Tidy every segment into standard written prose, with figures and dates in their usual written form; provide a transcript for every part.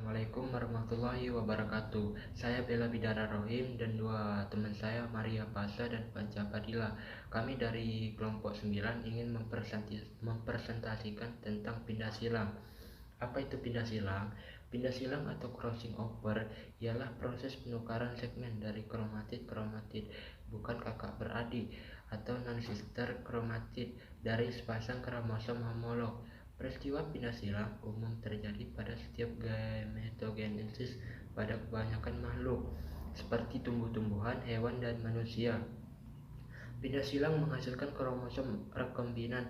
Assalamualaikum warahmatullahi wabarakatuh. Saya Bella Bidara Rohim dan dua teman saya Maria Pasa dan Panca Padilla. Kami dari kelompok 9 ingin mempresentasikan tentang pindah silang. Apa itu pindah silang? Pindah silang atau crossing over ialah proses penukaran segmen dari kromatid bukan kakak beradik atau non-sister kromatid dari sepasang kromosom homolog. Peristiwa pindah silang umum terjadi pada setiap gametogenesis pada kebanyakan makhluk, seperti tumbuh-tumbuhan, hewan, dan manusia. Pindah silang menghasilkan kromosom rekombinan,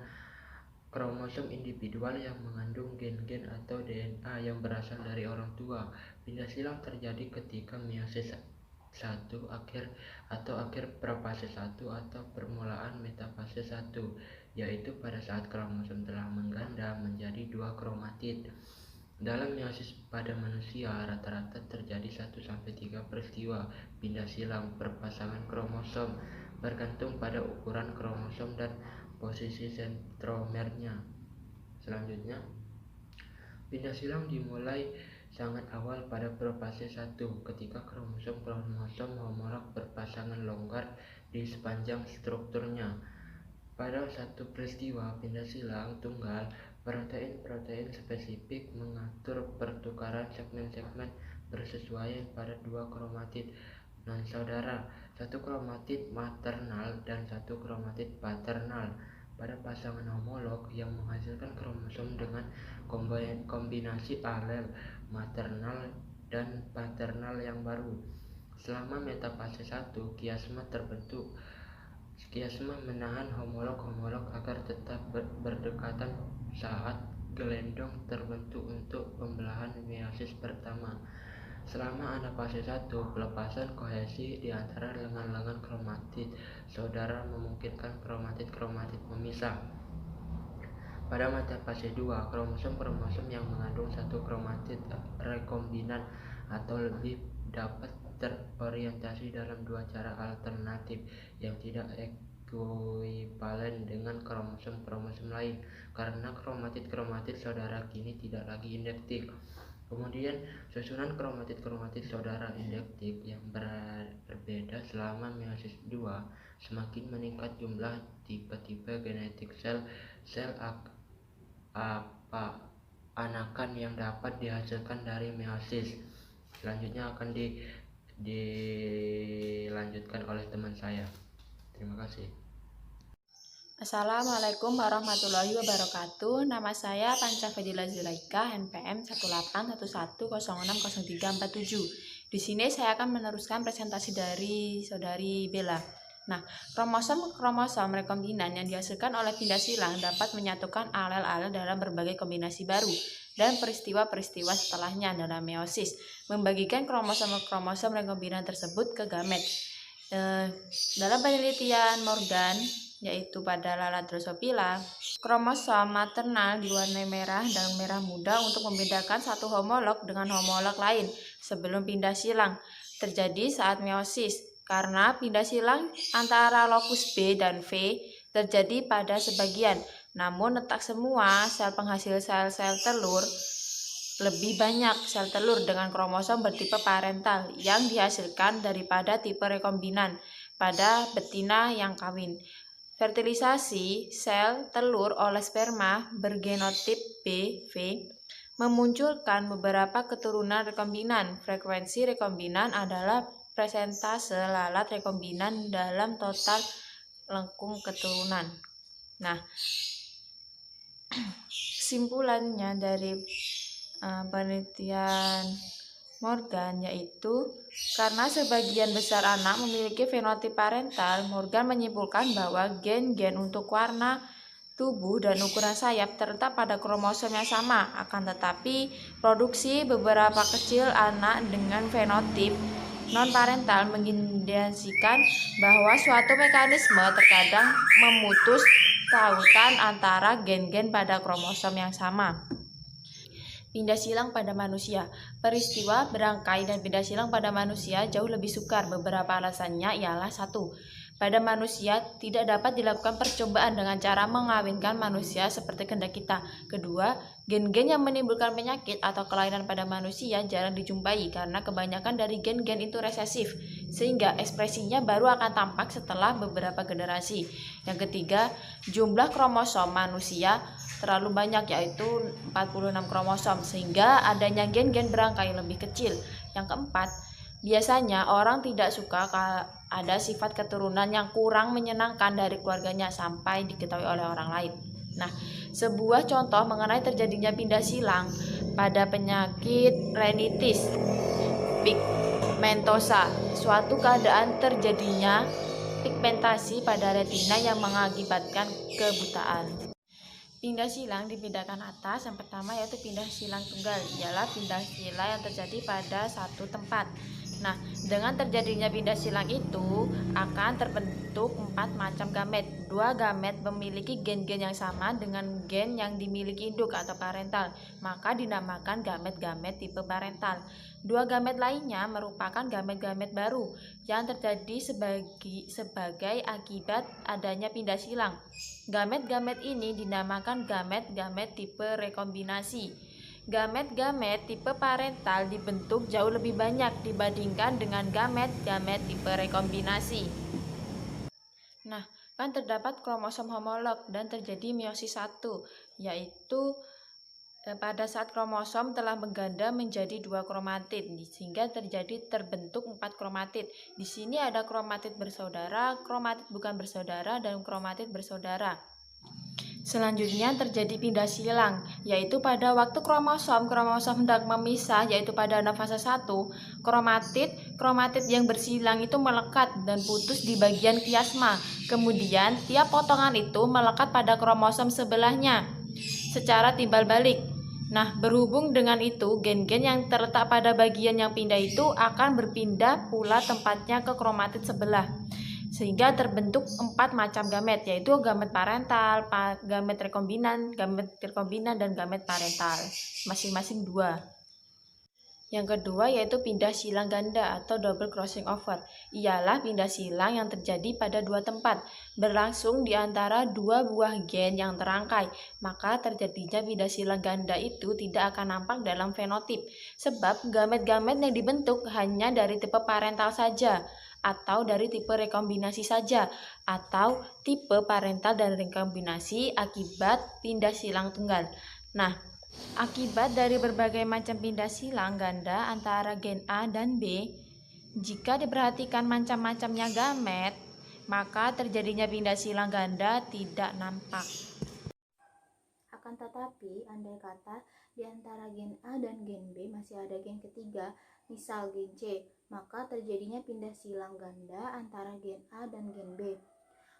kromosom individual yang mengandung gen-gen atau DNA yang berasal dari orang tua. Pindah silang terjadi ketika meiosis 1 akhir prafase 1 atau permulaan metafase 1, yaitu pada saat kromosom telah mengganda menjadi 2 kromatid. Dalam meiosis pada manusia, rata-rata terjadi 1-3 peristiwa pindah silang perpasangan kromosom, bergantung pada ukuran kromosom dan posisi sentromernya. Selanjutnya, pindah silang dimulai sangat awal pada profase 1 ketika kromosom homolog berpasangan longgar di sepanjang strukturnya. Pada satu peristiwa pindah silang tunggal, protein-protein spesifik mengatur pertukaran segmen-segmen bersesuaian pada 2 kromatid non-saudara, 1 kromatid maternal dan 1 kromatid paternal. Pada pasangan homolog yang menghasilkan kromosom dengan kombinasi alel maternal dan paternal yang baru. Selama metafase 1, kiasma terbentuk. Kiasma menahan homolog-homolog agar tetap berdekatan saat gelendong terbentuk untuk pembelahan meiosis pertama. Selama anafase 1, pelepasan kohesi di antara lengan-lengan kromatid saudara memungkinkan kromatid-kromatid memisah. Pada metafase 2, kromosom-kromosom yang mengandung satu kromatid rekombinan atau lebih dapat terorientasi dalam dua cara alternatif yang tidak ekuivalen dengan kromosom-kromosom lain, karena kromatid-kromatid saudara kini tidak lagi induktif. Kemudian, susunan kromatid-kromatid saudara induktif yang berbeda selama meiosis 2 semakin meningkat jumlah tipe-tipe genetik sel anakan yang dapat dihasilkan dari meiosis. Selanjutnya akan dilanjutkan oleh teman saya. Terima kasih. Assalamualaikum warahmatullahi wabarakatuh. Nama saya Panca Padilla Zulaika, NPM 181060347. Di sini saya akan meneruskan presentasi dari saudari Bella. Nah, kromosom rekombinan yang dihasilkan oleh pindah silang dapat menyatukan alel-alel dalam berbagai kombinasi baru dan peristiwa-peristiwa setelahnya dalam meiosis, membagikan kromosom rekombinan tersebut ke gamet. Dalam penelitian Morgan, yaitu pada lalat Drosophila, kromosom maternal diwarnai merah dan merah muda untuk membedakan satu homolog dengan homolog lain sebelum pindah silang terjadi saat meiosis, karena pindah silang antara lokus B dan V terjadi pada sebagian, namun tak semua sel penghasil sel-sel telur. Lebih banyak sel telur dengan kromosom bertipe parental yang dihasilkan daripada tipe rekombinan pada betina yang kawin. Fertilisasi sel telur oleh sperma bergenotip B-V memunculkan beberapa keturunan rekombinan. Frekuensi rekombinan adalah persentase lalat rekombinan dalam total lengkung keturunan. Nah, kesimpulannya dari penelitian Morgan yaitu karena sebagian besar anak memiliki fenotip parental, Morgan menyimpulkan bahwa gen-gen untuk warna tubuh dan ukuran sayap terletak pada kromosom yang sama, akan tetapi produksi beberapa kecil anak dengan fenotip non-parental mengindikasikan bahwa suatu mekanisme terkadang memutus tautan antara gen-gen pada kromosom yang sama. Pindah silang pada manusia. Peristiwa berangkai dan pindah silang pada manusia jauh lebih sukar. Beberapa alasannya ialah: 1. Pada manusia tidak dapat dilakukan percobaan dengan cara mengawinkan manusia seperti kehendak kita. Kedua, gen-gen yang menimbulkan penyakit atau kelainan pada manusia jarang dijumpai karena kebanyakan dari gen-gen itu resesif, sehingga ekspresinya baru akan tampak setelah beberapa generasi. Yang ketiga, jumlah kromosom manusia terlalu banyak, yaitu 46 kromosom, sehingga adanya gen-gen berangkai lebih kecil. Yang keempat, biasanya orang tidak suka ada sifat keturunan yang kurang menyenangkan dari keluarganya sampai diketahui oleh orang lain. Nah, sebuah contoh mengenai terjadinya pindah silang pada penyakit rinitis pigmentosa, suatu keadaan terjadinya pigmentasi pada retina yang mengakibatkan kebutaan. Pindah silang di tindakan atas, yang pertama yaitu pindah silang tunggal, ialah pindah silang yang terjadi pada satu tempat. Nah, dengan terjadinya pindah silang itu akan terbentuk 4 macam gamet. 2 gamet memiliki gen-gen yang sama dengan gen yang dimiliki induk atau parental, maka dinamakan gamet-gamet tipe parental. 2 gamet lainnya merupakan gamet-gamet baru yang terjadi sebagai akibat adanya pindah silang. Gamet-gamet ini dinamakan gamet-gamet tipe rekombinasi. Gamet-gamet tipe parental dibentuk jauh lebih banyak dibandingkan dengan gamet-gamet tipe rekombinasi. Nah, kan terdapat kromosom homolog dan terjadi meiosis 1, yaitu pada saat kromosom telah berganda menjadi 2 kromatid, sehingga terbentuk 4 kromatid. Di sini ada kromatid bersaudara, kromatid bukan bersaudara, dan kromatid bersaudara. Selanjutnya terjadi pindah silang, yaitu pada waktu kromosom hendak memisah, yaitu pada fase 1, kromatid yang bersilang itu melekat dan putus di bagian kiasma. Kemudian tiap potongan itu melekat pada kromosom sebelahnya secara timbal balik. Nah, berhubung dengan itu, gen-gen yang terletak pada bagian yang pindah itu akan berpindah pula tempatnya ke kromatid sebelah, sehingga terbentuk 4 macam gamet, yaitu gamet parental, gamet rekombinan, dan gamet parental, masing-masing 2. Yang kedua yaitu pindah silang ganda atau double crossing over. Ialah pindah silang yang terjadi pada 2 tempat, berlangsung di antara 2 buah gen yang terangkai. Maka terjadinya pindah silang ganda itu tidak akan nampak dalam fenotip, sebab gamet-gamet yang dibentuk hanya dari tipe parental saja, atau dari tipe rekombinasi saja, atau tipe parental dan rekombinasi akibat pindah silang tunggal. Nah, akibat dari berbagai macam pindah silang ganda antara gen A dan B, jika diperhatikan macam-macamnya gamet, maka terjadinya pindah silang ganda tidak nampak. Akan tetapi, andai kata di antara gen A dan gen B masih ada gen ketiga, misal gen C, maka terjadinya pindah silang ganda antara gen A dan gen B.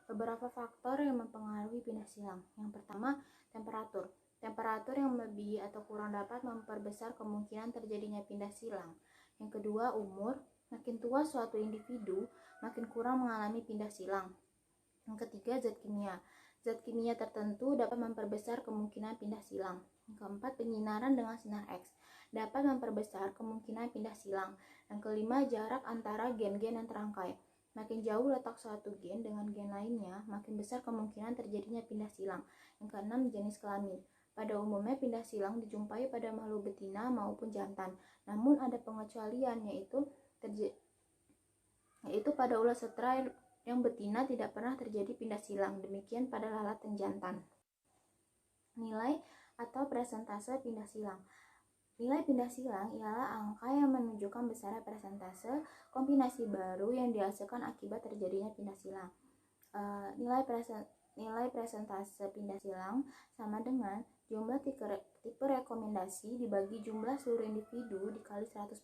Beberapa faktor yang mempengaruhi pindah silang. Yang pertama, temperatur. Temperatur yang lebih atau kurang dapat memperbesar kemungkinan terjadinya pindah silang. Yang kedua, umur. Makin tua suatu individu, makin kurang mengalami pindah silang. Yang ketiga, zat kimia. Zat kimia tertentu dapat memperbesar kemungkinan pindah silang. Yang keempat, penyinaran dengan sinar X dapat memperbesar kemungkinan pindah silang. Yang kelima, jarak antara gen-gen yang terangkai. Makin jauh letak suatu gen dengan gen lainnya, makin besar kemungkinan terjadinya pindah silang. Yang keenam, jenis kelamin. Pada umumnya pindah silang dijumpai pada makhluk betina maupun jantan. Namun ada pengecualian, yaitu pada ulat setera yang betina tidak pernah terjadi pindah silang. Demikian pada lalat yang jantan. Nilai atau persentase pindah silang. Nilai pindah silang ialah angka yang menunjukkan besarnya persentase kombinasi baru yang dihasilkan akibat terjadinya pindah silang. Nilai persentase pindah silang sama dengan jumlah tipe rekomendasi dibagi jumlah seluruh individu dikali 100%.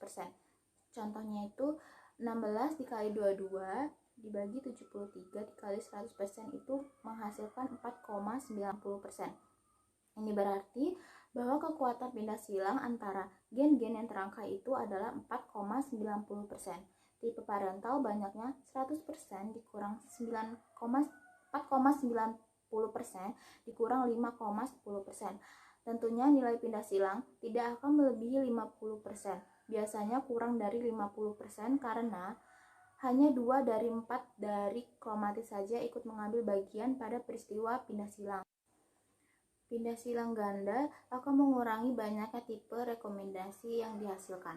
Contohnya itu 16 dikali 22 dibagi 73 dikali 100% itu menghasilkan 4,90%. Ini berarti bahwa kekuatan pindah silang antara gen-gen yang terangkai itu adalah 4,90%. Tipe parental banyaknya 100% dikurang 4,90% dikurang 5,10%. Tentunya nilai pindah silang tidak akan melebihi 50%. Biasanya kurang dari 50% karena hanya 2 dari 4 dari kromatis saja ikut mengambil bagian pada peristiwa pindah silang. Pindah silang ganda akan mengurangi banyaknya tipe rekomendasi yang dihasilkan.